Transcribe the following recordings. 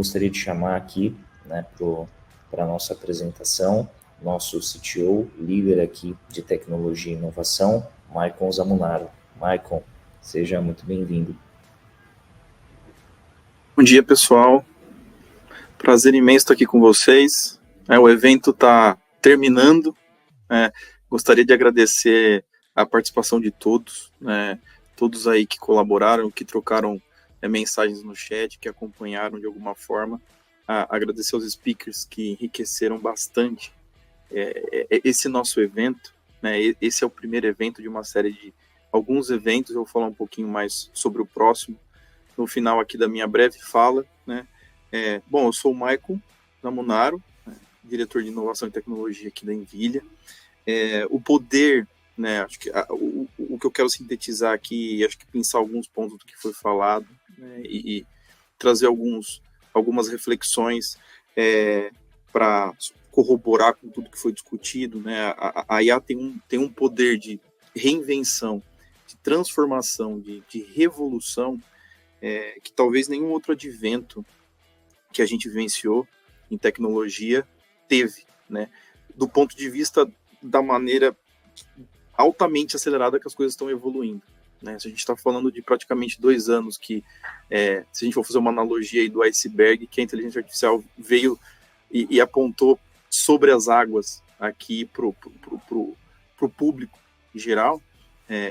gostaria de chamar aqui, né, para a nossa apresentação, nosso CTO, líder aqui de tecnologia e inovação, Maicon Zamunaro. Maicon, seja muito bem-vindo. Bom dia, pessoal. Prazer imenso estar aqui com vocês. O evento está terminando. Gostaria de agradecer a participação de todos, todos aí que colaboraram, que trocaram mensagens no chat, que acompanharam de alguma forma. Agradecer aos speakers que enriqueceram bastante esse nosso evento. Esse é o primeiro evento de uma série de alguns eventos. Eu vou falar um pouquinho mais sobre o próximo no final aqui da minha breve fala. Bom, eu sou o Maicon Zamunaro, diretor de inovação e tecnologia aqui da Envilha. O poder, acho que o que eu quero sintetizar aqui, acho que pensar alguns pontos do que foi falado, e trazer algumas reflexões para corroborar com tudo que foi discutido. A IA tem um poder de reinvenção, de transformação, de revolução, que talvez nenhum outro advento que a gente vivenciou em tecnologia teve, do ponto de vista da maneira altamente acelerada que as coisas estão evoluindo. Se a gente está falando de praticamente 2 anos que, se a gente for fazer uma analogia aí do iceberg, que a inteligência artificial veio e apontou sobre as águas aqui para o público em geral,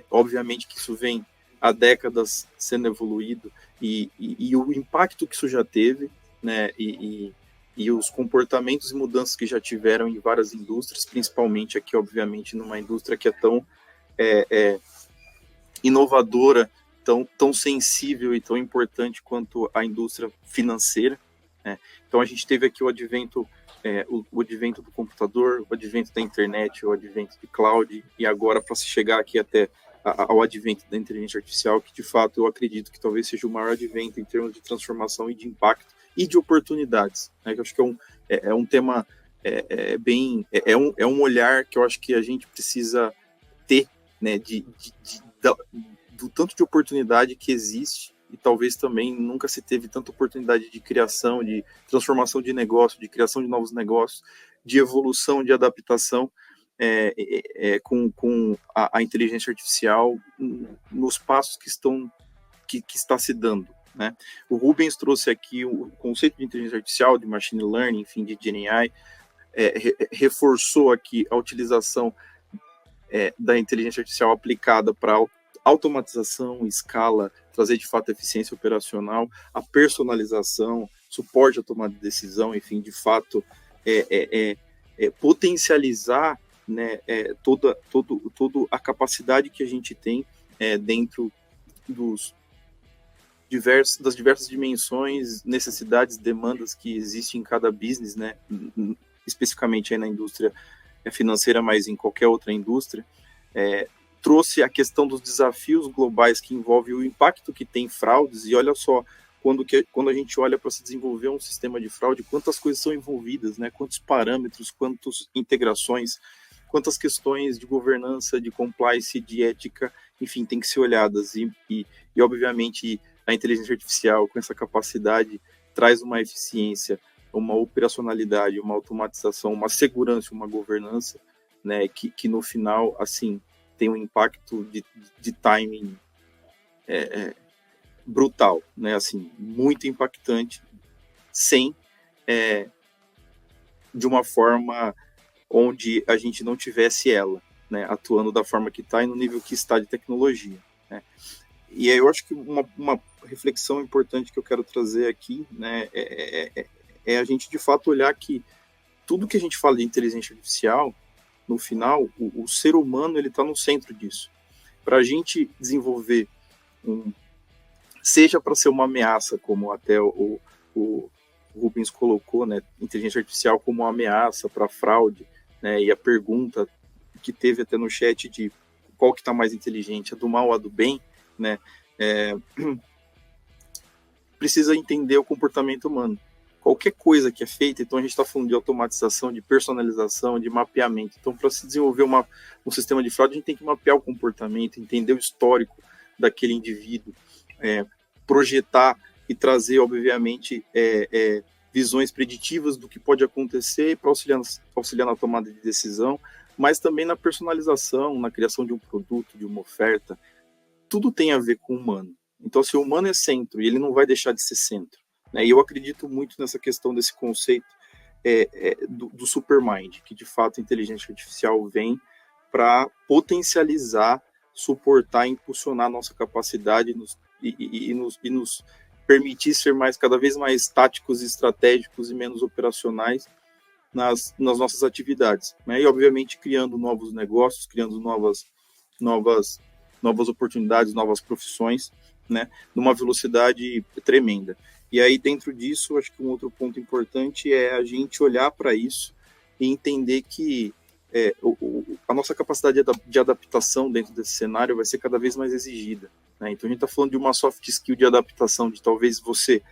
obviamente que isso vem há décadas sendo evoluído, e o impacto que isso já teve, e os comportamentos e mudanças que já tiveram em várias indústrias, principalmente aqui, obviamente, numa indústria que é tão inovadora, tão sensível e tão importante quanto a indústria financeira. Então, a gente teve aqui o advento do computador, o advento da internet, o advento de cloud, e agora, para se chegar aqui até ao advento da inteligência artificial, que de fato eu acredito que talvez seja o maior advento em termos de transformação e de impacto e de oportunidades, que eu acho que é um tema um olhar que eu acho que a gente precisa ter, do tanto de oportunidade que existe, e talvez também nunca se teve tanta oportunidade de criação, de transformação de negócio, de criação de novos negócios, de evolução, de adaptação, com a inteligência artificial nos passos que está se dando. O Rubens trouxe aqui o conceito de inteligência artificial, de machine learning, enfim, de GenAI, reforçou aqui a utilização da inteligência artificial aplicada para automatização, escala, trazer de fato eficiência operacional, a personalização, suporte à tomada de decisão, enfim, de fato potencializar toda a capacidade que a gente tem dentro das diversas dimensões, necessidades, demandas que existem em cada business, especificamente aí na indústria financeira, mas em qualquer outra indústria. Trouxe a questão dos desafios globais que envolve o impacto que tem fraudes, e olha só, quando a gente olha para se desenvolver um sistema de fraude, quantas coisas são envolvidas, quantos parâmetros, quantas integrações, quantas questões de governança, de compliance, de ética, enfim, tem que ser olhadas, e obviamente a inteligência artificial, com essa capacidade, traz uma eficiência, uma operacionalidade, uma automatização, uma segurança, uma governança, que no final, assim, tem um impacto de timing brutal, assim, muito impactante, sem de uma forma onde a gente não tivesse ela, atuando da forma que está e no nível que está de tecnologia. E aí eu acho que uma reflexão importante que eu quero trazer aqui, é a gente de fato olhar que tudo que a gente fala de inteligência artificial, no final, o ser humano ele está no centro disso. Para a gente desenvolver seja para ser uma ameaça, como até o Rubens colocou, inteligência artificial como uma ameaça para fraude, e a pergunta que teve até no chat de qual que está mais inteligente, a do mal ou a do bem, precisa entender o comportamento humano. Qualquer coisa que é feita, então a gente está falando de automatização, de personalização, de mapeamento. Então, para se desenvolver um sistema de fraude, a gente tem que mapear o comportamento, entender o histórico daquele indivíduo, projetar e trazer, obviamente, visões preditivas do que pode acontecer para auxiliar na tomada de decisão, mas também na personalização, na criação de um produto, de uma oferta. Tudo tem a ver com o humano. Então, se o humano é centro, e ele não vai deixar de ser centro. Né? E eu acredito muito nessa questão desse conceito do supermind, que de fato a inteligência artificial vem para potencializar, suportar, impulsionar a nossa capacidade e nos permitir ser cada vez mais táticos, estratégicos e menos operacionais nas nossas atividades. Né? E, obviamente, criando novos negócios, criando novas oportunidades, novas profissões, né? Numa velocidade tremenda. E aí, dentro disso, acho que um outro ponto importante é a gente olhar para isso e entender que a nossa capacidade de adaptação dentro desse cenário vai ser cada vez mais exigida. Né? Então, a gente está falando de uma soft skill de adaptação, de talvez você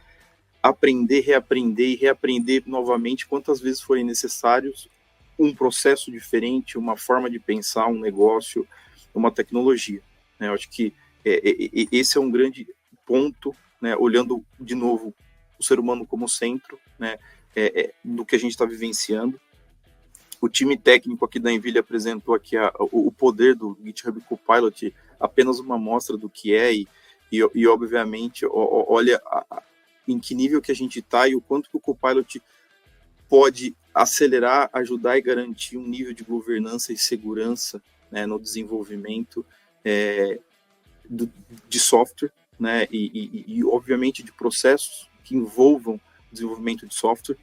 aprender, reaprender e reaprender novamente quantas vezes forem necessários um processo diferente, uma forma de pensar, um negócio, uma tecnologia. Né? Eu acho que esse é um grande ponto, né? Olhando de novo o ser humano como centro, né? Do que a gente está vivenciando. O time técnico aqui da NVIDIA apresentou aqui o poder do GitHub Copilot, apenas uma amostra do que é, e obviamente, olha em que nível que a gente está e o quanto que o Copilot pode acelerar, ajudar e garantir um nível de governança e segurança, né, no desenvolvimento de software, né, e obviamente de processos que envolvam desenvolvimento de software.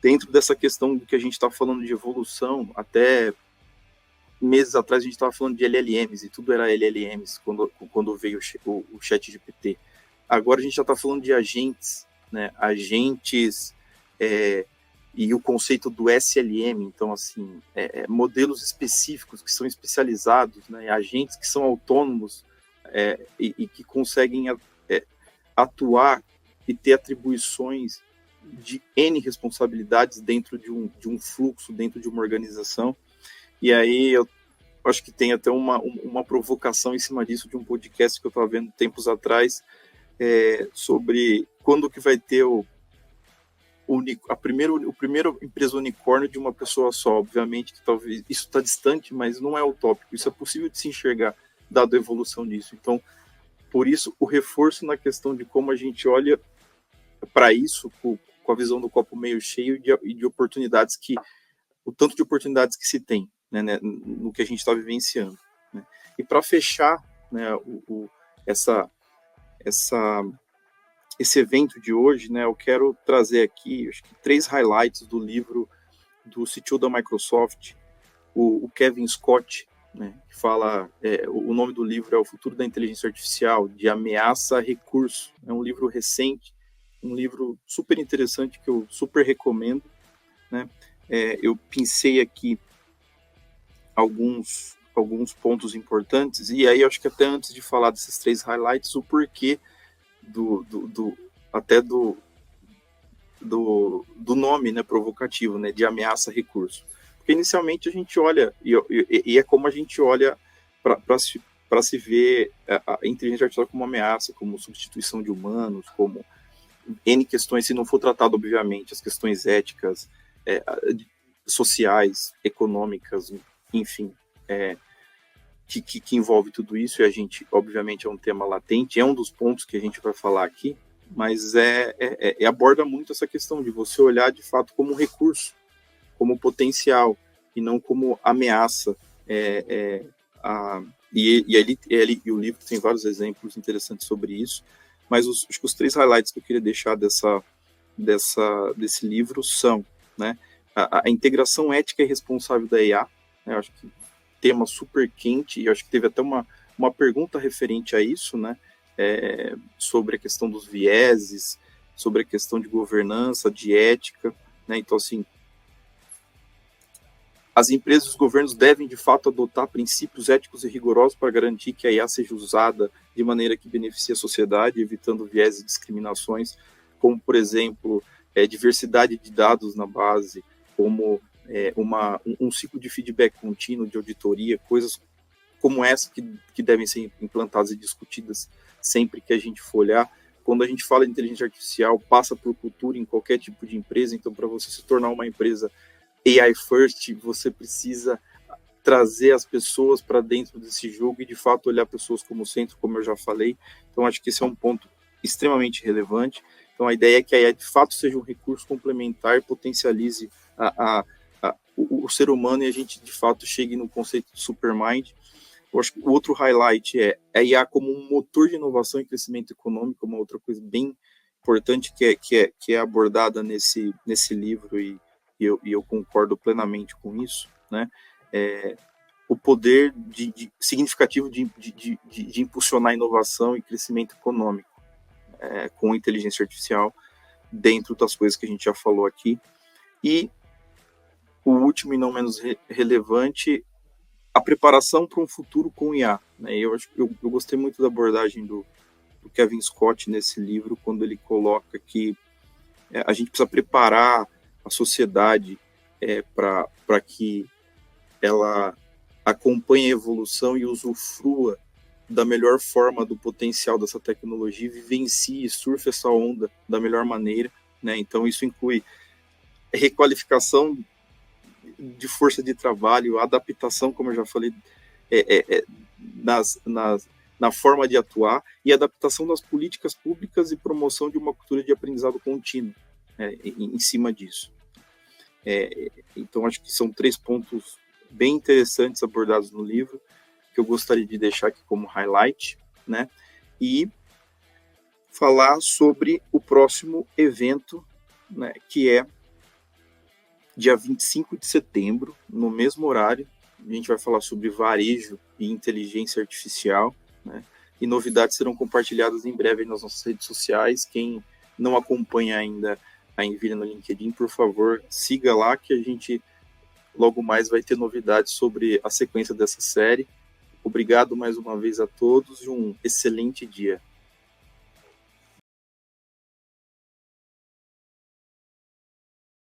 Dentro dessa questão do que a gente está falando de evolução, até meses atrás a gente estava falando de LLMs, e tudo era LLMs quando veio o ChatGPT. Agora a gente já está falando de agentes, né? Agentes e o conceito do SLM, então, assim, modelos específicos que são especializados, né? Agentes que são autônomos e que conseguem atuar e ter atribuições de N responsabilidades dentro de um fluxo, dentro de uma organização. E aí eu acho que tem até uma provocação em cima disso, de um podcast que eu estava vendo tempos atrás, sobre quando que vai ter a primeira empresa unicórnio de uma pessoa só. Obviamente que talvez isso está distante, mas não é utópico, isso é possível de se enxergar, dado a evolução disso. Então, por isso, o reforço na questão de como a gente olha para isso, com a visão do copo meio cheio e de oportunidades o tanto de oportunidades que se tem, né, no que a gente está vivenciando. Né? E para fechar, né, esse evento de hoje, né, eu quero trazer aqui, acho que 3 highlights do livro do CTO da Microsoft, o Kevin Scott, né, que fala, o nome do livro é O Futuro da Inteligência Artificial, de Ameaça a Recurso. É um livro recente, um livro super interessante que eu super recomendo. Né? Eu pincei aqui alguns pontos importantes, e aí eu acho que até antes de falar desses 3 highlights, o porquê até do nome, né, provocativo, né, de ameaça a recurso. Porque inicialmente a gente olha, e é como a gente olha para se ver a inteligência artificial como ameaça, como substituição de humanos, como N questões, se não for tratado, obviamente, as questões éticas, sociais, econômicas, enfim, que envolve tudo isso, e a gente, obviamente, é um tema latente, é um dos pontos que a gente vai falar aqui, mas aborda muito essa questão de você olhar, de fato, como um recurso, como potencial, e não como ameaça. E o livro tem vários exemplos interessantes sobre isso, mas acho que os 3 highlights que eu queria deixar desse livro são, né, a integração ética e responsável da IA, né, eu acho que tema super quente, e acho que teve até uma pergunta referente a isso, né, sobre a questão dos vieses, sobre a questão de governança, de ética, né, então, assim, as empresas e os governos devem, de fato, adotar princípios éticos e rigorosos para garantir que a IA seja usada de maneira que beneficie a sociedade, evitando viés e discriminações, como, por exemplo, diversidade de dados na base, como um ciclo de feedback contínuo, de auditoria, coisas como essa que devem ser implantadas e discutidas sempre que a gente for olhar, quando a gente fala de inteligência artificial, passa por cultura em qualquer tipo de empresa. Então, para você se tornar uma empresa AI first, você precisa trazer as pessoas para dentro desse jogo e, de fato, olhar pessoas como centro, como eu já falei. Então, acho que esse é um ponto extremamente relevante. Então, a ideia é que a IA, de fato, seja um recurso complementar, potencialize o ser humano e a gente, de fato, chegue no conceito de supermind. Eu acho que o outro highlight é a IA como um motor de inovação e crescimento econômico, uma outra coisa bem importante que é abordada nesse livro, e eu concordo plenamente com isso, né? O poder significativo de impulsionar inovação e crescimento econômico com inteligência artificial, dentro das coisas que a gente já falou aqui. E o último e não menos relevante, a preparação para um futuro com IA. Né? Eu gostei muito da abordagem do Kevin Scott nesse livro, quando ele coloca que a gente precisa preparar a sociedade para que ela acompanhe a evolução e usufrua da melhor forma do potencial dessa tecnologia, vivencie e surfe essa onda da melhor maneira. Né? Então, isso inclui requalificação de força de trabalho, adaptação, como eu já falei, na forma de atuar, e adaptação das políticas públicas e promoção de uma cultura de aprendizado contínuo em cima disso. Então, acho que são 3 pontos bem interessantes abordados no livro, que eu gostaria de deixar aqui como highlight, né? E falar sobre o próximo evento, né, que é dia 25 de setembro, no mesmo horário. A gente vai falar sobre varejo e inteligência artificial, né? E novidades serão compartilhadas em breve nas nossas redes sociais. Quem não acompanha ainda a Envira no LinkedIn, por favor, siga lá, que a gente logo mais vai ter novidades sobre a sequência dessa série. Obrigado mais uma vez a todos e um excelente dia.